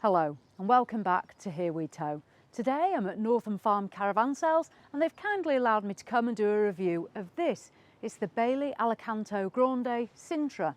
Hello and welcome back to Here We Tow. Today I'm at Northam Farm Caravan Sales and they've kindly allowed me to come and do a review of this. It's the Bailey Alicanto Grande Sintra.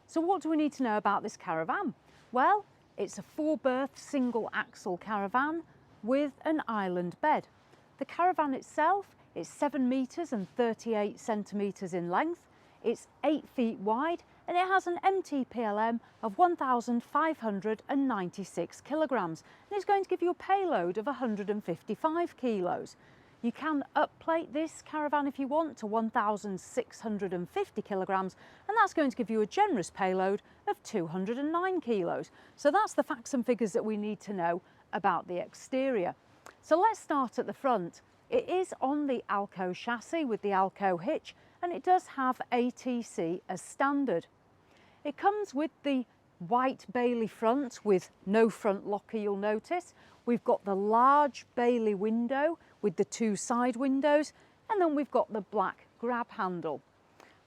So what do we need to know about this caravan? Well, it's a 4-berth single axle caravan with an island bed. The caravan itself is 7 metres and 38 centimetres in length. It's 8 feet wide and it has an MTPLM of 1,596 kilograms and it's going to give you a payload of 155 kilos. You can upplate this caravan if you want to 1,650 kilograms and that's going to give you a generous payload of 209 kilos. So that's the facts and figures that we need to know about the exterior. So let's start at the front. It is on the Alco chassis with the Alco hitch and it does have ATC as standard. It comes with the white Bailey front with no front locker, you'll notice. We've got the large Bailey window with the 2 side windows and then we've got the black grab handle.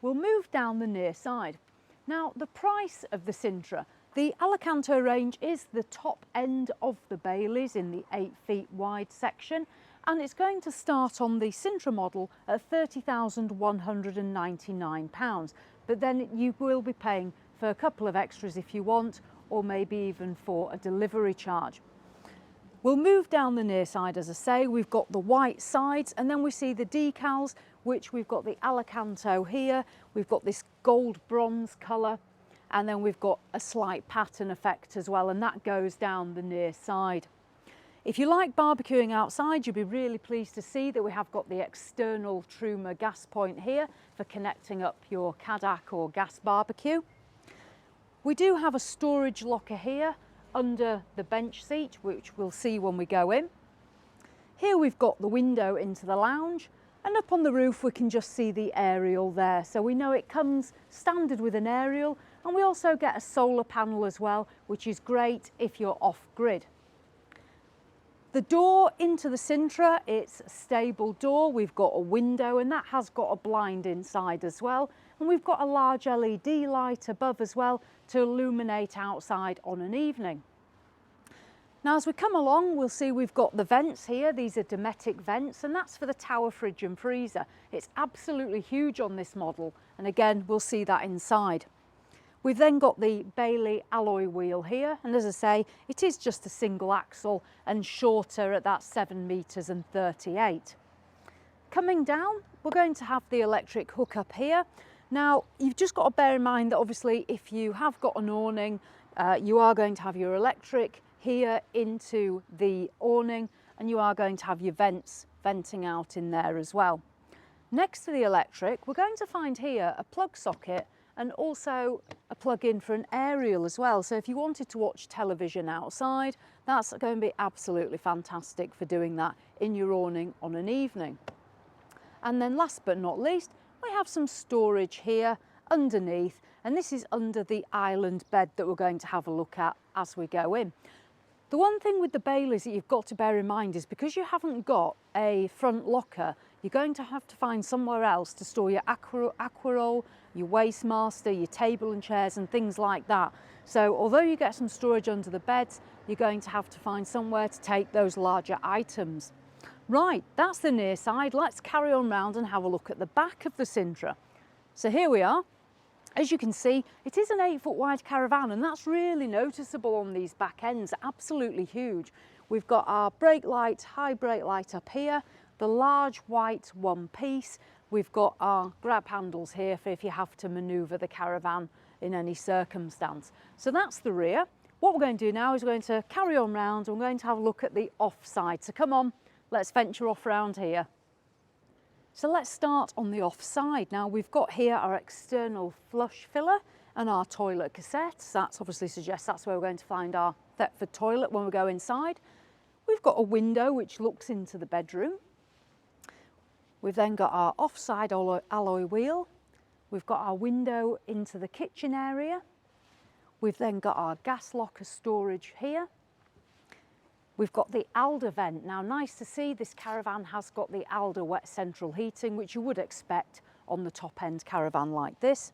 We'll move down the near side. Now the price of the Sintra, the Alicanto range is the top end of the Baileys in the 8 feet wide section and it's going to start on the Sintra model at £30,199, but then you will be paying for a couple of extras if you want, or maybe even for a delivery charge. We'll move down the near side, as I say. We've got the white sides and then we see the decals, which we've got the Alicanto here, we've got this gold bronze colour, and then we've got a slight pattern effect as well, and that goes down the near side. If you like barbecuing outside, you'll be really pleased to see that we have got the external Truma gas point here for connecting up your Caddac or gas barbecue. We do have a storage locker here under the bench seat, which we'll see when we go in. Here we've got the window into the lounge, and up on the roof we can just see the aerial there. So we know it comes standard with an aerial, and we also get a solar panel as well, which is great if you're off-grid. The door into the Sintra, it's a stable door. We've got a window and that has got a blind inside as well. And we've got a large LED light above as well to illuminate outside on an evening. Now as we come along, we'll see we've got the vents here. These are Dometic vents and that's for the tower fridge and freezer. It's absolutely huge on this model. And again, we'll see that inside. We've then got the Bailey alloy wheel here, and as I say, it is just a single axle and shorter at that 7 metres and 38. Coming down, we're going to have the electric hookup here. Now, you've just got to bear in mind that obviously if you have got an awning, you are going to have your electric here into the awning, and you are going to have your vents venting out in there as well. Next to the electric, we're going to find here a plug socket and also a plug-in for an aerial as well. So if you wanted to watch television outside, that's going to be absolutely fantastic for doing that in your awning on an evening. And then last but not least, we have some storage here underneath, and this is under the island bed that we're going to have a look at as we go in. The one thing with the Baileys that you've got to bear in mind is because you haven't got a front locker, you're going to have to find somewhere else to store your aquaroll, your Wastemaster, your table and chairs and things like that. So although you get some storage under the beds, you're going to have to find somewhere to take those larger items. Right, that's the near side. Let's carry on round and have a look at the back of the Sintra. So here we are. As you can see, it is an 8 foot wide caravan and that's really noticeable on these back ends, absolutely huge. We've got our brake light, high brake light up here, the large white one piece. We've got our grab handles here for if you have to manoeuvre the caravan in any circumstance. So that's the rear. What we're going to do now is we're going to carry on round and we're going to have a look at the off side. So come on, let's venture off round here. So let's start on the off side. Now we've got here our external flush filler and our toilet cassettes. That obviously suggests that's where we're going to find our Thetford toilet when we go inside. We've got a window which looks into the bedroom. We've then got our offside alloy wheel. We've got our window into the kitchen area. We've then got our gas locker storage here. We've got the Alder vent. Now, nice to see this caravan has got the Alder wet central heating, which you would expect on the top end caravan like this.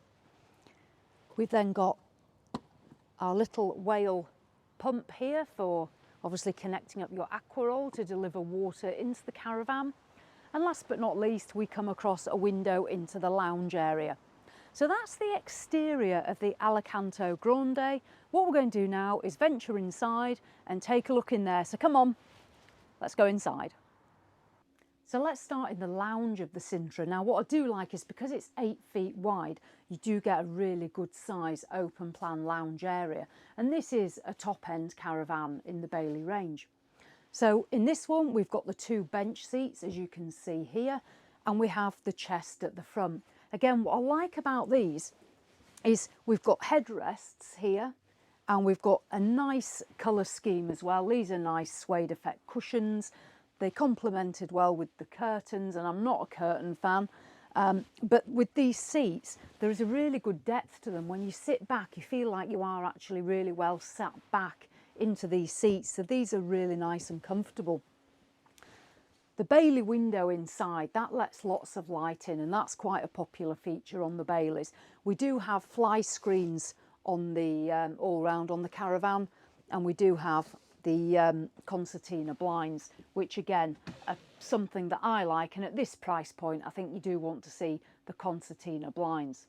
We've then got our little whale pump here for obviously connecting up your aqua roll to deliver water into the caravan. And last but not least, we come across a window into the lounge area. So that's the exterior of the Alicanto Grande. What we're going to do now is venture inside and take a look in there. So come on, let's go inside. So let's start in the lounge of the Sintra. Now what I do like is because it's 8 feet wide, you do get a really good size open plan lounge area. And this is a top end caravan in the Bailey range. So in this one, we've got the 2 bench seats, as you can see here, and we have the chest at the front. Again, what I like about these is we've got headrests here and we've got a nice colour scheme as well. These are nice suede effect cushions. They complemented well with the curtains, and I'm not a curtain fan, but with these seats, there is a really good depth to them. When you sit back, you feel like you are actually really well sat back into these seats. So these are really nice and comfortable. The Bailey window inside, that lets lots of light in, and that's quite a popular feature on the Baileys. We do have fly screens on the all round on the caravan, and we do have the concertina blinds, which again are something that I like, and at this price point I think you do want to see the concertina blinds.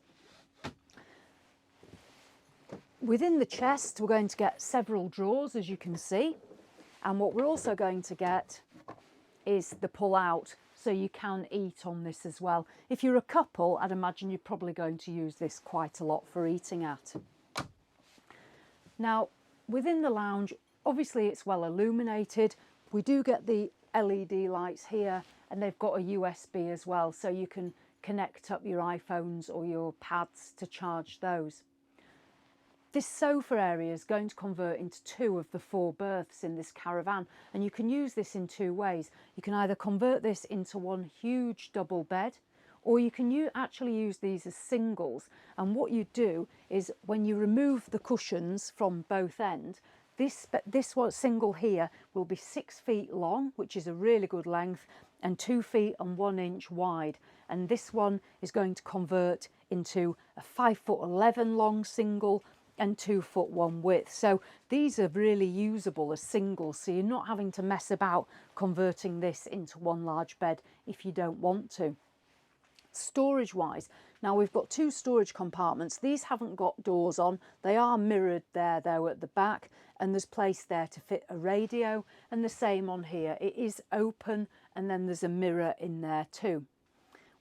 Within the chest we're going to get several drawers, as you can see, and what we're also going to get is the pull out, so you can eat on this as well. If you're a couple, I'd imagine you're probably going to use this quite a lot for eating at. Now within the lounge, obviously it's well illuminated. We do get the LED lights here, and they've got a USB as well, so you can connect up your iPhones or your pads to charge those. This sofa area is going to convert into 2 of the 4 berths in this caravan, and you can use this in 2 ways. You can either convert this into one huge double bed, or you can actually use these as singles. And what you do is when you remove the cushions from both ends, this one single here will be 6 feet long, which is a really good length, and 2 feet and 1 inch wide. And this one is going to convert into a 5'11" long single and 2 foot 1 width. So these are really usable as singles, so you're not having to mess about converting this into one large bed if you don't want to. Storage wise, now we've got 2 storage compartments. These haven't got doors on, they are mirrored there though at the back, and there's place there to fit a radio, and the same on here. It is open, and then there's a mirror in there too.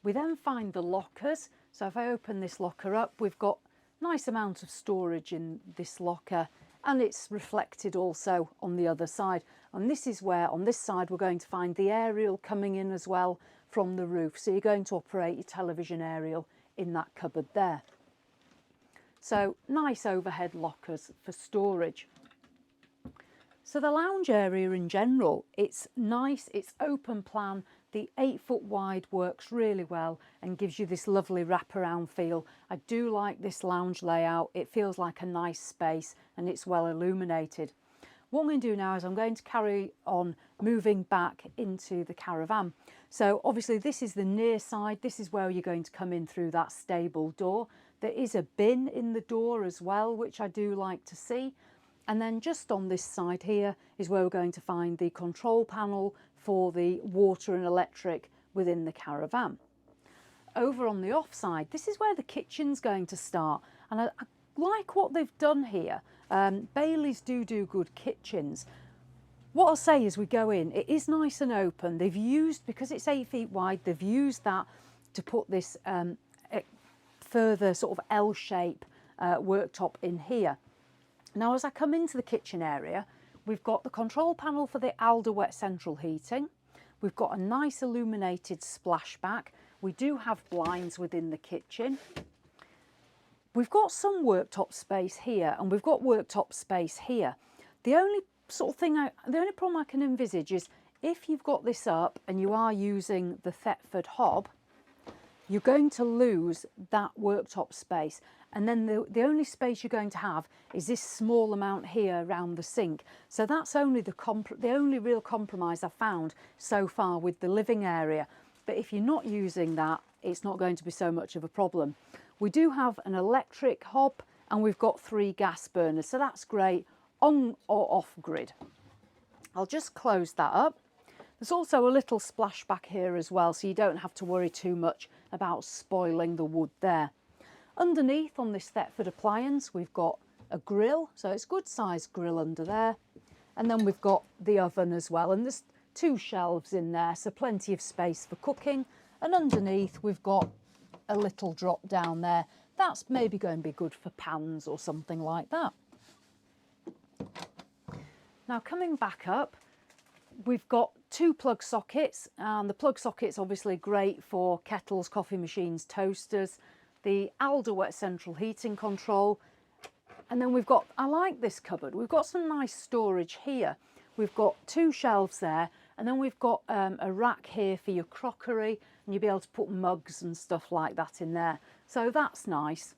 We then find the lockers. So if I open this locker up, we've got nice amount of storage in this locker, and it's reflected also on the other side. And this is where on this side we're going to find the aerial coming in as well from the roof, so you're going to operate your television aerial in that cupboard there. So nice overhead lockers for storage. So the lounge area in general, it's nice, it's open plan. The 8 foot wide works really well and gives you this lovely wraparound feel. I do like this lounge layout. It feels like a nice space, and it's well illuminated. What I'm going to do now is I'm going to carry on moving back into the caravan. So obviously this is the near side. This is where you're going to come in through that stable door. There is a bin in the door as well, which I do like to see. And then just on this side here is where we're going to find the control panel for the water and electric within the caravan. Over on the off side, this is where the kitchen's going to start. And I like what they've done here. Baileys do good kitchens. What I'll say as we go in, it is nice and open. They've used, because it's 8 feet wide, they've used that to put this further sort of L shape worktop in here. Now as I come into the kitchen area, we've got the control panel for the Alder wet central heating. We've got a nice illuminated splashback. We do have blinds within the kitchen. We've got some worktop space here, and we've got worktop space here. The only problem I can envisage is if you've got this up and you are using the Thetford hob, you're going to lose that worktop space, and then the only space you're going to have is this small amount here around the sink. So that's only the only real compromise I've found so far with the living area. But if you're not using that, it's not going to be so much of a problem. We do have an electric hob, and we've got 3 gas burners, so that's great on or off grid. I'll just close that up. There's also a little splashback here as well, so you don't have to worry too much about spoiling the wood there. Underneath on this Thetford appliance, we've got a grill, so it's a good sized grill under there. And then we've got the oven as well, and there's 2 shelves in there, so plenty of space for cooking. And underneath we've got a little drop down there. That's maybe going to be good for pans or something like that. Now coming back up, we've got 2 plug sockets, and the plug socket's obviously great for kettles, coffee machines, toasters, the Alder wet central heating control. And then we've got, I like this cupboard, we've got some nice storage here. We've got 2 shelves there, and then we've got a rack here for your crockery, and you'll be able to put mugs and stuff like that in there. So that's nice.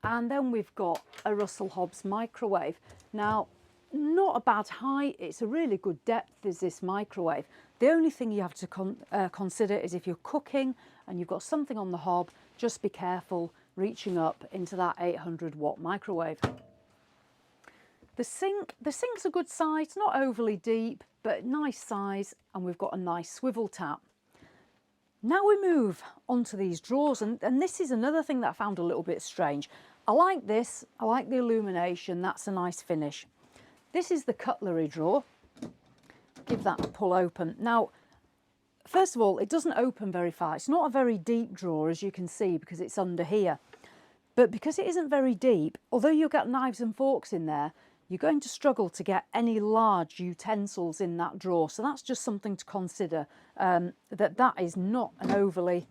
And then we've got a Russell Hobbs microwave. Now, not a bad height, it's a really good depth is this microwave. The only thing you have to consider is if you're cooking and you've got something on the hob, just be careful reaching up into that 800 watt microwave. The sink's a good size, not overly deep, but nice size, and we've got a nice swivel tap. Now we move onto these drawers, and this is another thing that I found a little bit strange. I like this, I like the illumination, that's a nice finish. This is the cutlery drawer. Give that a pull open. Now, first of all, it doesn't open very far. It's not a very deep drawer, as you can see, because it's under here. But because it isn't very deep, although you'll get knives and forks in there, you're going to struggle to get any large utensils in that drawer. So that's just something to consider, that is not an overly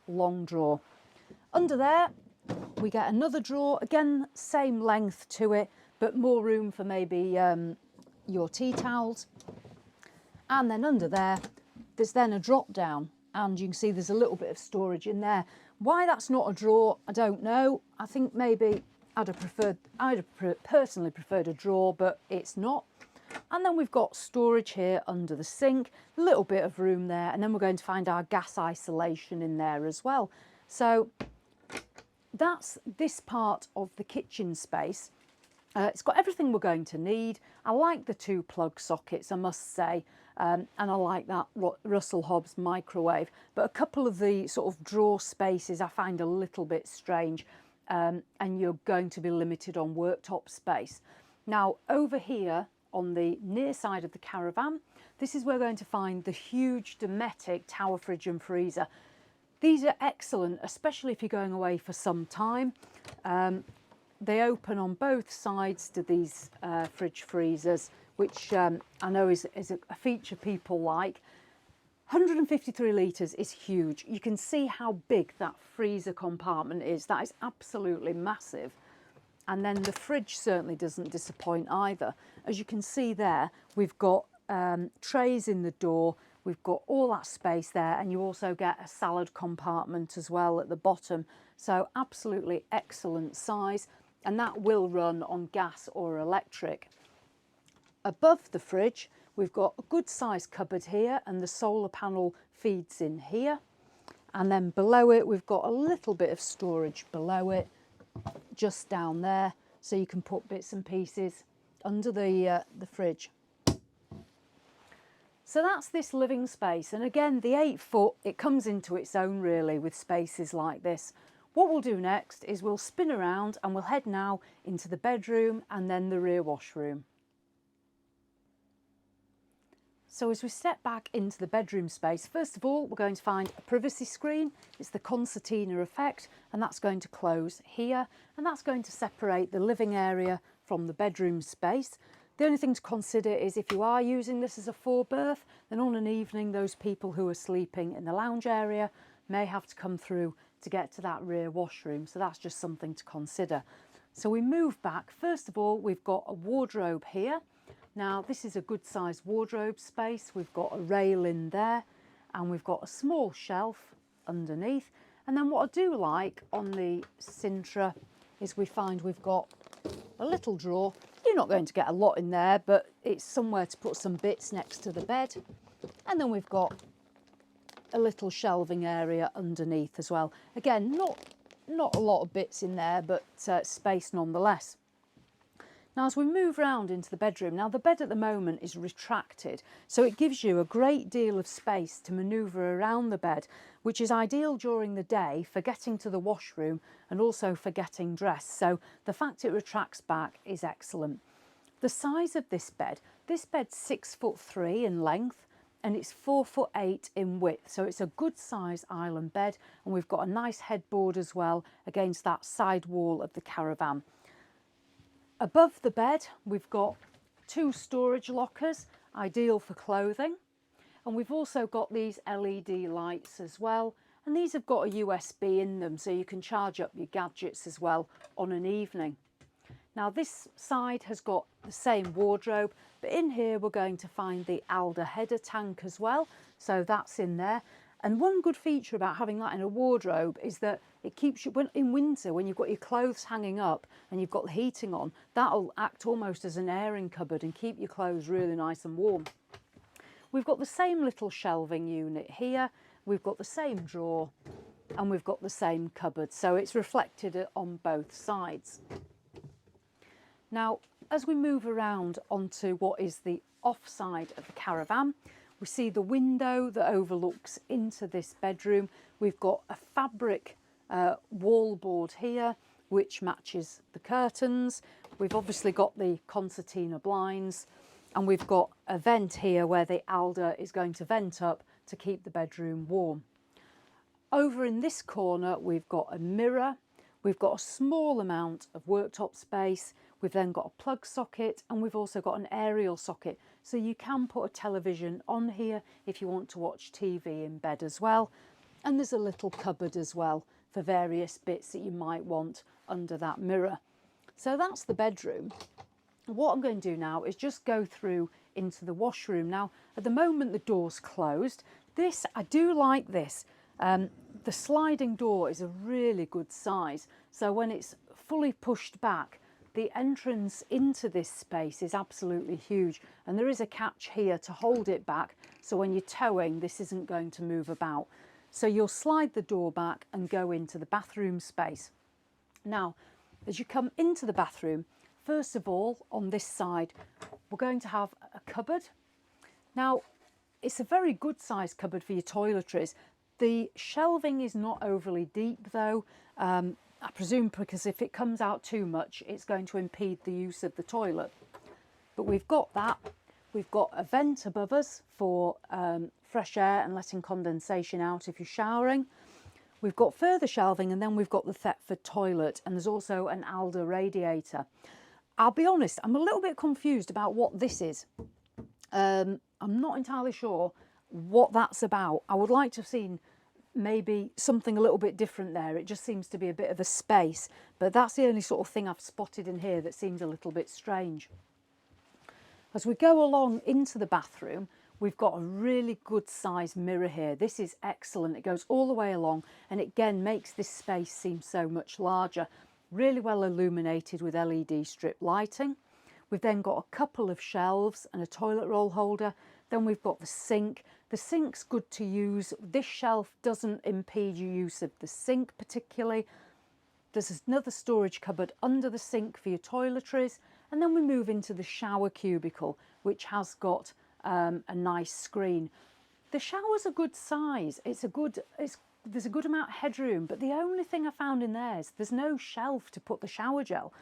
long drawer. Under there, we get another drawer. Again, same length to it, but more room for maybe your tea towels. And then under there, there's then a drop down, and you can see there's a little bit of storage in there. Why that's not a drawer, I don't know. I think maybe I'd have personally preferred a drawer, but it's not. And then we've got storage here under the sink, a little bit of room there, and then we're going to find our gas isolation in there as well. So that's this part of the kitchen space. It's got everything we're going to need. I like the 2 plug sockets, I must say, and I like that Russell Hobbs microwave. But a couple of the sort of drawer spaces I find a little bit strange, and you're going to be limited on worktop space. Now, over here on the near side of the caravan, this is where we're going to find the huge Dometic tower fridge and freezer. These are excellent, especially if you're going away for some time. They open on both sides to these fridge freezers, which I know is a feature people like. 153 litres is huge. You can see how big that freezer compartment is. That is absolutely massive. And then the fridge certainly doesn't disappoint either. As you can see there, we've got trays in the door. We've got all that space there, and you also get a salad compartment as well at the bottom. So absolutely excellent size. And that will run on gas or electric. Above the fridge, we've got a good sized cupboard here, and the solar panel feeds in here. And then below it, we've got a little bit of storage below it, just down there, so you can put bits and pieces under the fridge. So that's this living space, and again, the 8 foot, it comes into its own really with spaces like this. What we'll do next is we'll spin around and we'll head now into the bedroom and then the rear washroom. So as we step back into the bedroom space, first of all, we're going to find a privacy screen. It's the concertina effect, and that's going to close here, and that's going to separate the living area from the bedroom space. The only thing to consider is if you are using this as a 4-berth, then on an evening, those people who are sleeping in the lounge area may have to come through to get to that rear washroom. So that's just something to consider. So we move back. First of all, we've got a wardrobe here. Now, this is a good sized wardrobe space. We've got a rail in there, and we've got a small shelf underneath. And then what I do like on the Sintra is we find we've got a little drawer. You're not going to get a lot in there, but it's somewhere to put some bits next to the bed. And then we've got a little shelving area underneath as well. Again, not a lot of bits in there, but space nonetheless. Now as we move round into the bedroom, now the bed at the moment is retracted, so it gives you a great deal of space to manoeuvre around the bed, which is ideal during the day for getting to the washroom and also for getting dressed. So the fact it retracts back is excellent. The size of this bed's 6'3" in length and it's 4'8" in width, so it's a good size island bed, and we've got a nice headboard as well against that side wall of the caravan. Above the bed we've got 2 storage lockers, ideal for clothing, and we've also got these LED lights as well, and these have got a USB in them so you can charge up your gadgets as well on an evening. Now this side has got the same wardrobe, but in here we're going to find the Alder header tank as well, so that's in there. And one good feature about having that in a wardrobe is that it keeps you, in winter when you've got your clothes hanging up and you've got the heating on, that'll act almost as an airing cupboard and keep your clothes really nice and warm. We've got the same little shelving unit here, we've got the same drawer, and we've got the same cupboard, so it's reflected on both sides. Now, as we move around onto what is the off side of the caravan, we see the window that overlooks into this bedroom. We've got a fabric wall board here, which matches the curtains. We've obviously got the concertina blinds, and we've got a vent here where the Alder is going to vent up to keep the bedroom warm. Over in this corner, we've got a mirror. We've got a small amount of worktop space. We've then got a plug socket, and we've also got an aerial socket. So you can put a television on here if you want to watch TV in bed as well. And there's a little cupboard as well for various bits that you might want under that mirror. So that's the bedroom. What I'm going to do now is just go through into the washroom. Now, at the moment, the door's closed. This, I do like this. The sliding door is a really good size. So when it's fully pushed back, the entrance into this space is absolutely huge, and there is a catch here to hold it back, so when you're towing this isn't going to move about. So you'll slide the door back and go into the bathroom space. Now as you come into the bathroom, first of all on this side we're going to have a cupboard. Now it's a very good sized cupboard for your toiletries. The shelving is not overly deep though, I presume because if it comes out too much, it's going to impede the use of the toilet. But we've got that. We've got a vent above us for fresh air and letting condensation out if you're showering. We've got further shelving, and then we've got the Thetford toilet, and there's also an Alder radiator. I'll be honest, I'm a little bit confused about what this is. I'm not entirely sure what that's about. I would like to have seen maybe something a little bit different there. It just seems to be a bit of a space, but that's the only sort of thing I've spotted in here that seems a little bit strange. As we go along into the bathroom, we've got a really good sized mirror here. This is excellent. It goes all the way along, and it again makes this space seem so much larger. Really well illuminated with LED strip lighting. We've then got a couple of shelves and a toilet roll holder. Then we've got the sink. The sink's good to use. This shelf doesn't impede your use of the sink particularly. There's another storage cupboard under the sink for your toiletries. And then we move into the shower cubicle, which has got a nice screen. The shower's a good size. There's a good amount of headroom, but the only thing I found in there is there's no shelf to put the shower gel.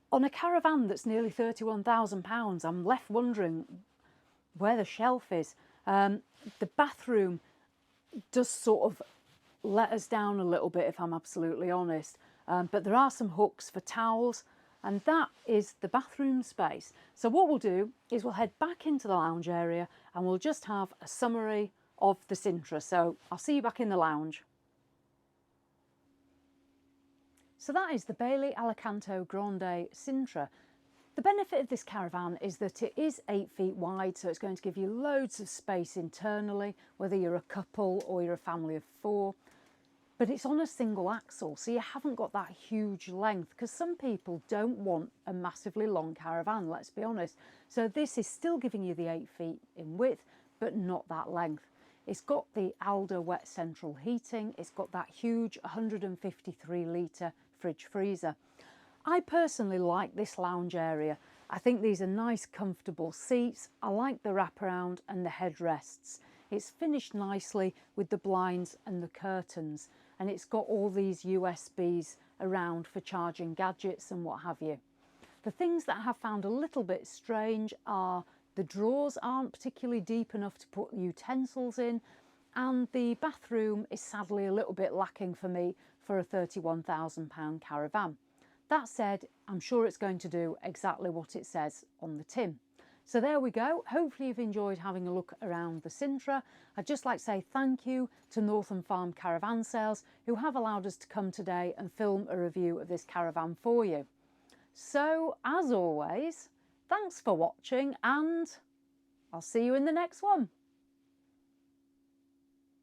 On a caravan that's nearly £31,000, I'm left wondering where the shelf is. The bathroom does sort of let us down a little bit, if I'm absolutely honest, but there are some hooks for towels, and that is the bathroom space. So what we'll do is we'll head back into the lounge area and we'll just have a summary of the Sintra. So I'll see you back in the lounge. So that is the Bailey Alicanto Grande Sintra. The benefit of this caravan is that it is 8 feet wide, so it's going to give you loads of space internally, whether you're a couple or you're a family of 4. But it's on a single axle, so you haven't got that huge length, because some people don't want a massively long caravan, let's be honest. So this is still giving you the 8 feet in width, but not that length. It's got the Alder wet central heating. It's got that huge 153 litre fridge freezer. I personally like this lounge area. I think these are nice comfortable seats. I like the wraparound and the headrests. It's finished nicely with the blinds and the curtains, and it's got all these USBs around for charging gadgets and what have you. The things that I have found a little bit strange are the drawers aren't particularly deep enough to put utensils in, and the bathroom is sadly a little bit lacking for me for a £31,000 caravan. That said, I'm sure it's going to do exactly what it says on the tin. So there we go. Hopefully you've enjoyed having a look around the Sintra. I'd just like to say thank you to Northam Farm Caravan Sales, who have allowed us to come today and film a review of this caravan for you. So, as always, thanks for watching, and I'll see you in the next one.